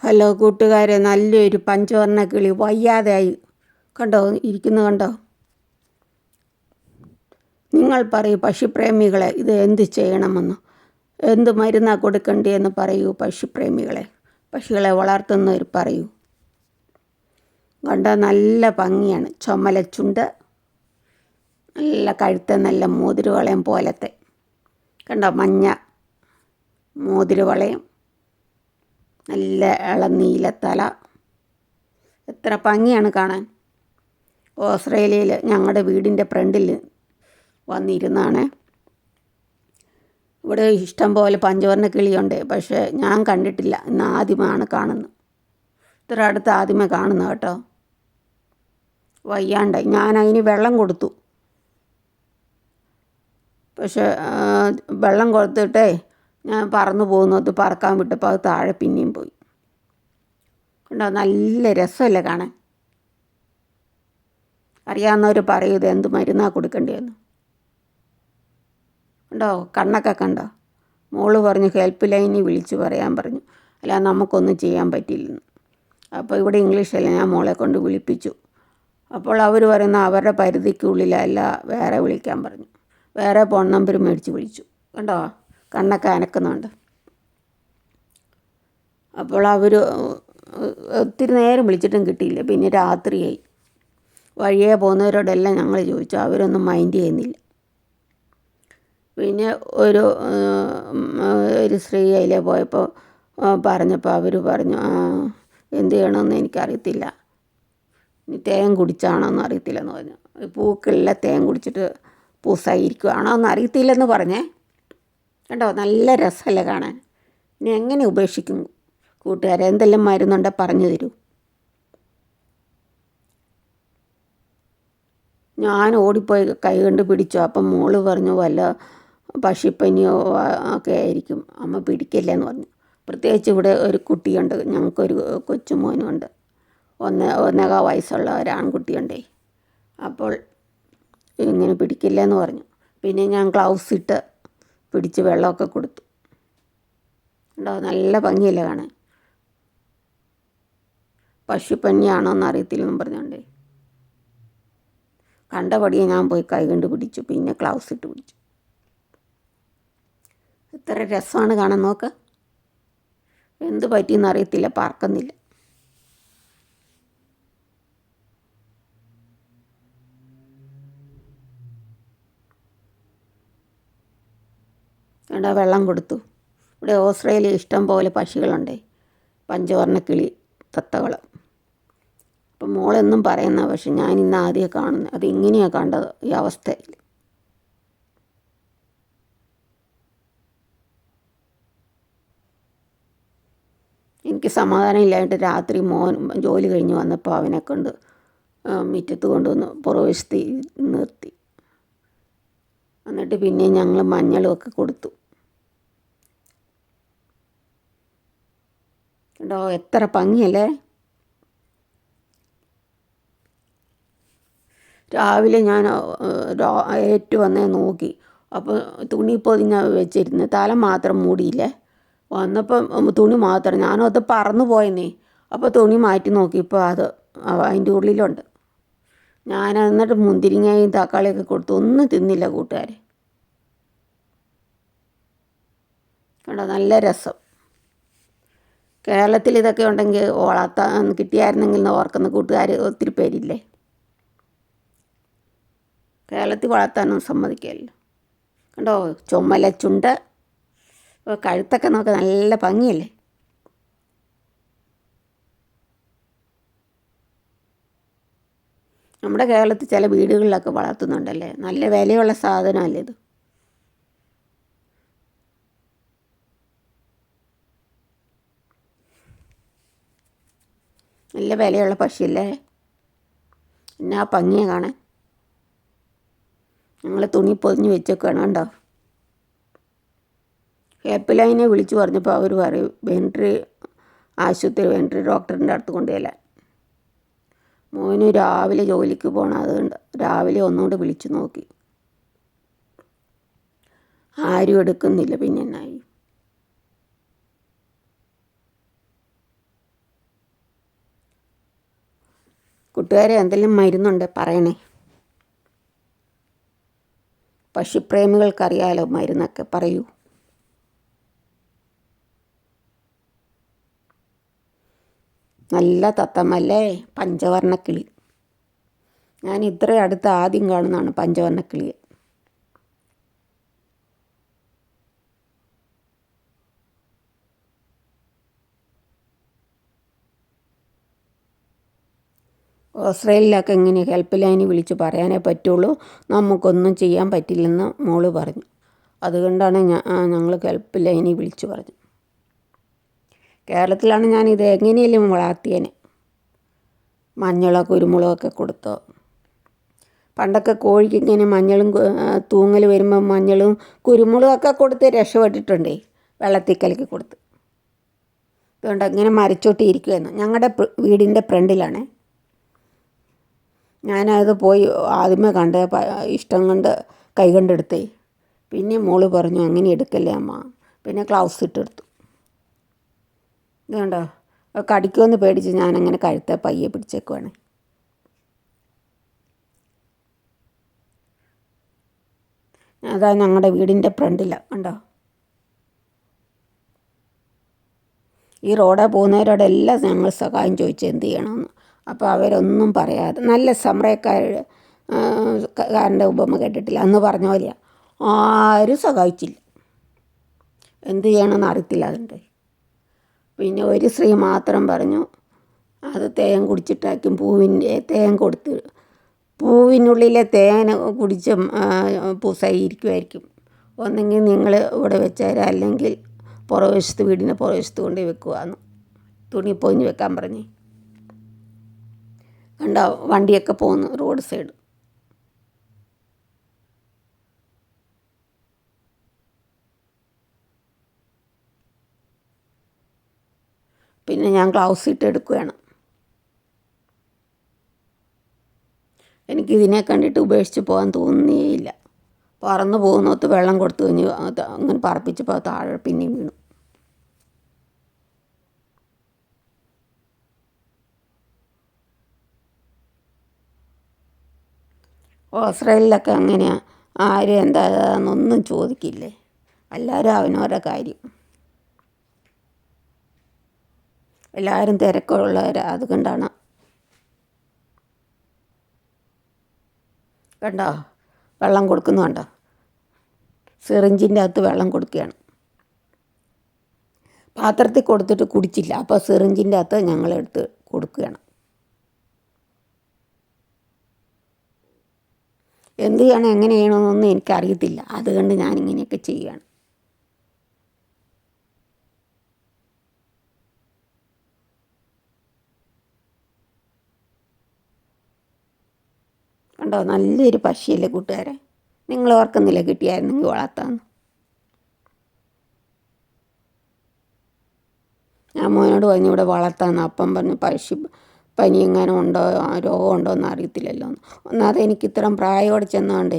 Hello കൂട്ടുകാരെ, നല്ലൊരു പഞ്ചവർണ്ണ കിളി വയ്യാതെയായി. കണ്ടോ, ഇരിക്കുന്നത് കണ്ടോ? നിങ്ങൾ പറയൂ പക്ഷിപ്രേമികളെ, ഇത് എന്ത് ചെയ്യണമെന്ന്, എന്ത് മരുന്നാണ് കൊടുക്കേണ്ടതെന്ന് പറയൂ പക്ഷിപ്രേമികളെ, പക്ഷികളെ വളർത്തുന്നവർ പറയൂ. കണ്ടോ, നല്ല ഭംഗിയാണ്. ചുമലച്ചുണ്ട്, നല്ല കഴുത്ത്, നല്ല മോതിരവളയം പോലത്തെ. കണ്ടോ, മഞ്ഞ മോതിരവളയം, നല്ല ഇളനീലത്തല, എത്ര ഭംഗിയാണ് കാണാൻ. ഓസ്ട്രേലിയയിൽ ഞങ്ങളുടെ വീടിൻ്റെ ഫ്രണ്ടിൽ വന്നിരുന്നാണ്. ഇവിടെ ഇഷ്ടം പോലെ പഞ്ചവർണ്ണ കിളിയുണ്ട്, പക്ഷേ ഞാൻ കണ്ടിട്ടില്ല. ഇന്ന് ആദ്യമാണ് കാണുന്നത്. ഇത്ര അടുത്ത് ആദ്യമേ കാണുന്നത് കേട്ടോ. വയ്യാണ്ടായി. ഞാൻ അതിന് വെള്ളം കൊടുത്തു, പക്ഷേ വെള്ളം കൊടുത്തിട്ടേ ഞാൻ പറന്നു പോകുന്നത് പറക്കാൻ വിട്ടപ്പോൾ അത് താഴെ പിന്നെയും പോയി. കണ്ടോ, നല്ല രസമല്ലേ കാണാൻ. അറിയാവുന്നവർ പറയൂ ഇത് എന്ത് മരുന്നാണ് കൊടുക്കേണ്ടതെന്ന്. കണ്ടോ, കണ്ണൊക്കെ കണ്ടോ. മോള് പറഞ്ഞു ഹെൽപ്പ് ലൈനിൽ വിളിച്ച് പറയാൻ പറഞ്ഞു, അല്ല നമുക്കൊന്നും ചെയ്യാൻ പറ്റില്ലെന്ന്. അപ്പോൾ ഇവിടെ ഇംഗ്ലീഷല്ല, ഞാൻ മോളെ കൊണ്ട് വിളിപ്പിച്ചു. അപ്പോൾ അവർ പറയുന്ന അവരുടെ പരിധിക്കുള്ളിലല്ല, വേറെ വിളിക്കാൻ പറഞ്ഞു. വേറെ ഫോൺ നമ്പർ മേടിച്ച് വിളിച്ചു. കണ്ടോ, കണ്ണൊക്കെ അനക്കുന്നുണ്ട്. അപ്പോൾ അവർ ഒത്തിരി നേരം വിളിച്ചിട്ടും കിട്ടിയില്ല. പിന്നെ രാത്രിയായി. വഴിയെ പോകുന്നവരോടെല്ലാം ഞങ്ങൾ ചോദിച്ചു, അവരൊന്നും മൈൻഡ് ചെയ്യുന്നില്ല. പിന്നെ ഒരു സ്ത്രീ അതിലെ പോയപ്പോൾ പറഞ്ഞപ്പോൾ അവർ പറഞ്ഞു, എന്ത് ചെയ്യണമെന്ന് എനിക്കറിയത്തില്ല, തേൻ കുടിച്ചാണോന്ന് അറിയത്തില്ലെന്ന് പറഞ്ഞു. പൂക്കളിലെ തേൻ കുടിച്ചിട്ട് പൂസായിരിക്കുകയാണോ എന്ന് അറിയത്തില്ലെന്ന് പറഞ്ഞേ. കണ്ടോ, നല്ല രസമല്ലേ കാണാൻ. ഇനി എങ്ങനെ ഉപേക്ഷിക്കും കൂട്ടുകാരെ? എന്തെല്ലാം മരുന്നുണ്ടോ പറഞ്ഞു തരൂ. ഞാൻ ഓടിപ്പോയി കൈ കൊണ്ട് പിടിച്ചു. അപ്പം മോള് പറഞ്ഞു വല്ല പക്ഷിപ്പനിയോ ഒക്കെ ആയിരിക്കും, അമ്മ പിടിക്കില്ലെന്ന് പറഞ്ഞു. പ്രത്യേകിച്ച് ഇവിടെ ഒരു കുട്ടിയുണ്ട്, ഞങ്ങൾക്കൊരു കൊച്ചുമോനുണ്ട്, 1.25 വയസ്സുള്ള ഒരാൺകുട്ടിയുണ്ടേ. അപ്പോൾ ഇങ്ങനെ പിടിക്കില്ലെന്ന് പറഞ്ഞു. പിന്നെ ഞാൻ ഗ്ലൗസ് ഇട്ട് പിടിച്ച് വെള്ളമൊക്കെ കൊടുത്തു. ഉണ്ടോ, നല്ല ഭംഗിയല്ലേ കാണാൻ. പക്ഷിപ്പനിയാണോന്ന് അറിയത്തില്ലെന്നും പറഞ്ഞോണ്ടേ കണ്ടപടിയെ ഞാൻ പോയി കൈ കൊണ്ട് പിടിച്ചു, പിന്നെ ഗ്ലൗസ് ഇട്ട് പിടിച്ചു. ഇത്ര രസമാണ് കാണാൻ. നോക്ക്, എന്ത് പറ്റിയെന്ന് അറിയത്തില്ല, പറക്കുന്നില്ല. കണ്ടോ, വെള്ളം കൊടുത്തു. ഇവിടെ ഓസ്ട്രേലിയ ഇഷ്ടം പോലെ പക്ഷികളുണ്ടേ, പഞ്ചവർണ്ണക്കിളി തത്തകൾ. അപ്പം മോളെന്നും പറയുന്ന, പക്ഷെ ഞാൻ ഇന്ന് ആദ്യം കാണുന്നത്. അത് ഇങ്ങനെയാണ് കണ്ടത് ഈ അവസ്ഥയിൽ. എനിക്ക് സമാധാനം ഇല്ലായിട്ട് രാത്രി മോൻ ജോലി കഴിഞ്ഞ് വന്നപ്പോൾ അവനെ കൊണ്ട് മുറ്റത്ത് കൊണ്ടുവന്ന് പുറവശത്ത് നിർത്തി. എന്നിട്ട് പിന്നെ ഞങ്ങൾ മഞ്ഞളും ഒക്കെ കൊടുത്തു. കേട്ടോ, എത്ര ഭംഗിയല്ലേ. രാവിലെ ഞാൻ വന്നേ നോക്കി. അപ്പോൾ തുണി പൊതിഞ്ഞ് വെച്ചിരുന്നു, തല മാത്രം മൂടിയില്ലേ. വന്നപ്പം തുണി മാത്രം, ഞാനത് പറന്നു പോയെന്നേ. അപ്പോൾ തുണി മാറ്റി നോക്കിയപ്പോൾ അത് അതിൻ്റെ ഉള്ളിലുണ്ട്. ഞാൻ എന്നിട്ട് മുന്തിരിങ്ങയും തക്കാളിയൊക്കെ കൊടുത്തു, ഒന്നും തിന്നില്ല കൂട്ടുകാരെ. കണ്ടോ, നല്ല രസം. കേരളത്തിൽ ഇതൊക്കെ ഉണ്ടെങ്കിൽ വളർത്താൻ കിട്ടിയായിരുന്നെങ്കിൽ എന്ന് ഓർക്കുന്ന കൂട്ടുകാർ ഒത്തിരി പേരില്ലേ. കേരളത്തിൽ വളർത്താനൊന്നും സമ്മതിക്കില്ല. കണ്ടോ, ചുമലച്ചുണ്ട്, കഴുത്തൊക്കെ നോക്കാൻ നല്ല ഭംഗിയല്ലേ. നമ്മുടെ കേരളത്തിൽ ചില വീടുകളിലൊക്കെ വളർത്തുന്നുണ്ടല്ലേ, നല്ല വിലയുള്ള സാധനമല്ലേ ഇത്. നല്ല വിലയുള്ള പക്ഷിയല്ലേ, എന്നാ ഭംഗിയാണ് കാണാൻ. ഞങ്ങൾ തുണി പൊതിഞ്ഞ് വെച്ചേക്കാണ്. കണ്ടോ, ഹെൽപ്പ് ലൈനെ വിളിച്ചു പറഞ്ഞപ്പോൾ അവർ പറയും വെൻട്രി ആശുപത്രി, വെൻട്രി ഡോക്ടറിൻ്റെ അടുത്ത് കൊണ്ടുപോയില്ല. മോന് രാവിലെ ജോലിക്ക് പോകണം, അതുകൊണ്ട് രാവിലെ ഒന്നുകൂടെ വിളിച്ചു നോക്കി, ആരും എടുക്കുന്നില്ല. പിന്നെ എന്നായി. കൂട്ടുകാരെ എന്തെങ്കിലും മരുന്നുണ്ട് പറയണേ. പക്ഷിപ്രേമികൾക്കറിയാലോ മരുന്നൊക്കെ, പറയൂ. നല്ല തത്തമ്മല്ലേ പഞ്ചവർണ്ണക്കിളി. ഞാൻ ഇത്ര അടുത്ത് ആദ്യം കാണുന്നതാണ് പഞ്ചവർണ്ണക്കിളിയെ. ഓസ്ട്രേലിയയിലൊക്കെ ഇങ്ങനെ ഹെൽപ്പ് ലൈനിൽ വിളിച്ച് പറയാനേ പറ്റുള്ളൂ, നമുക്കൊന്നും ചെയ്യാൻ പറ്റില്ലെന്ന് മോള് പറഞ്ഞു. അതുകൊണ്ടാണ് ഞങ്ങൾ ഹെൽപ്പ് ലൈനിൽ വിളിച്ച് പറഞ്ഞു. കേരളത്തിലാണ് ഞാനിത് എങ്ങനെയെങ്കിലും വളർത്തിയേനെ. മഞ്ഞളോ കുരുമുളകോ ഒക്കെ കൊടുത്തോ. പണ്ടൊക്കെ കോഴിക്ക് ഇങ്ങനെ മഞ്ഞളും തൂങ്ങൽ വരുമ്പോൾ മഞ്ഞളും കുരുമുളകൊക്കെ കൊടുത്ത് രക്ഷപ്പെട്ടിട്ടുണ്ടേ, വെള്ളത്തിൽ കലക്കി കൊടുത്ത്. അതുകൊണ്ട് അങ്ങനെ മരച്ചോട്ടി ഇരിക്കുമായിരുന്നു. ഞങ്ങളുടെ വീടിൻ്റെ ഫ്രണ്ടിലാണ്. ഞാനത് പോയി ആദ്യമേ കണ്ട് ഇഷ്ടം കൊണ്ട് കൈ കൊണ്ടെടുത്തേ. പിന്നെ മോള് പറഞ്ഞു അങ്ങനെ എടുക്കല്ലേ അമ്മ. പിന്നെ ഗ്ലൗസ് ഇട്ടെടുത്തു. ഇതുകൊണ്ടോ കടിക്കുമെന്ന് പേടിച്ച് ഞാനങ്ങനെ കഴുത്തെ പയ്യെ പിടിച്ചേക്കുവാണ്. അതാ ഞങ്ങളുടെ വീടിൻ്റെ ഫ്രണ്ടിലാണ്, കണ്ടോ. ഈ റോഡാ പോകുന്നവരോട് എല്ലാം ഞങ്ങൾ സഹായം ചോദിച്ച് എന്ത് ചെയ്യണമെന്ന്. അപ്പോൾ അവരൊന്നും പറയാതെ, നല്ല സമരക്കാരൻ്റെ ഉപമ കേട്ടിട്ടില്ല, അന്ന് പറഞ്ഞ പോലെയാണ്. ആരും സഹായിച്ചില്ല. എന്ത് ചെയ്യണമെന്ന് അറിയത്തില്ല അതിൻ്റെ. പിന്നെ ഒരു സ്ത്രീ മാത്രം പറഞ്ഞു അത് തേൻ കുടിച്ചിട്ടായിരിക്കും തേൻ കൊടുത്ത് പൂവിനുള്ളിലെ തേൻ കുടിച്ച് പൂസായിരിക്കുമായിരിക്കും. ഒന്നെങ്കിൽ നിങ്ങൾ ഇവിടെ വെച്ചേരാ, അല്ലെങ്കിൽ പുറവശത്ത് വീടിൻ്റെ പുറവശത്ത് കൊണ്ട് വെക്കുകയെന്ന് തുണി പൊതിഞ്ഞ് വെക്കാൻ പറഞ്ഞ്. കണ്ടോ വണ്ടിയൊക്കെ പോകുന്നു റോഡ് സൈഡ്. പിന്നെ ഞാൻ ഗ്ലൗസ് ഇട്ട് എടുക്കുകയാണ്. എനിക്കിതിനെ കണ്ടിട്ട് ഉപേക്ഷിച്ച് പോകാൻ തോന്നിയേയില്ല. പറന്ന് പോകുന്നോത്ത് വെള്ളം കൊടുത്തു കഴിഞ്ഞ് അങ്ങനെ പറപ്പിച്ചപ്പോൾ താഴെ പിന്നെയും വീണു. ഓസ്ട്രേലിയയിലൊക്കെ അങ്ങനെയാണ്, ആരും എന്താണെന്നൊന്നും ചോദിക്കില്ലേ, എല്ലാവരും അവനവരുടെ കാര്യം. എല്ലാവരും തിരക്കുള്ളവരാണ്, അതുകൊണ്ടാണ്. കണ്ടോ വെള്ളം കൊടുക്കുന്നു, കണ്ടോ സിറിഞ്ചിൻ്റെ അകത്ത് വെള്ളം കൊടുക്കുകയാണ്. പാത്രത്തിൽ കൊടുത്തിട്ട് കുടിച്ചില്ല, അപ്പോൾ സിറിഞ്ചിൻ്റെ അകത്ത് ഞങ്ങളെടുത്ത് കൊടുക്കുകയാണ്. എന്ത് ചെയ്യണം എങ്ങനെ ചെയ്യണമെന്നൊന്നും എനിക്കറിയത്തില്ല, അതുകൊണ്ട് ഞാനിങ്ങനെയൊക്കെ ചെയ്യുകയാണ്. കണ്ടോ നല്ലൊരു പക്ഷിയല്ലേ കൂട്ടുകാരെ. നിങ്ങൾ ഓർക്കുന്നില്ല കിട്ടിയായിരുന്നെങ്കിൽ വളർത്താമെന്ന്. ഞാൻ മോനോട് പറഞ്ഞു ഇവിടെ വളർത്താമെന്ന്. അപ്പം പറഞ്ഞു പനി എങ്ങാനും ഉണ്ടോ രോഗം ഉണ്ടോ എന്ന് അറിയത്തില്ലല്ലോ. ഒന്നാമത് എനിക്ക് ഇത്രയും പ്രായമോടെ ചെന്നാണ്ടേ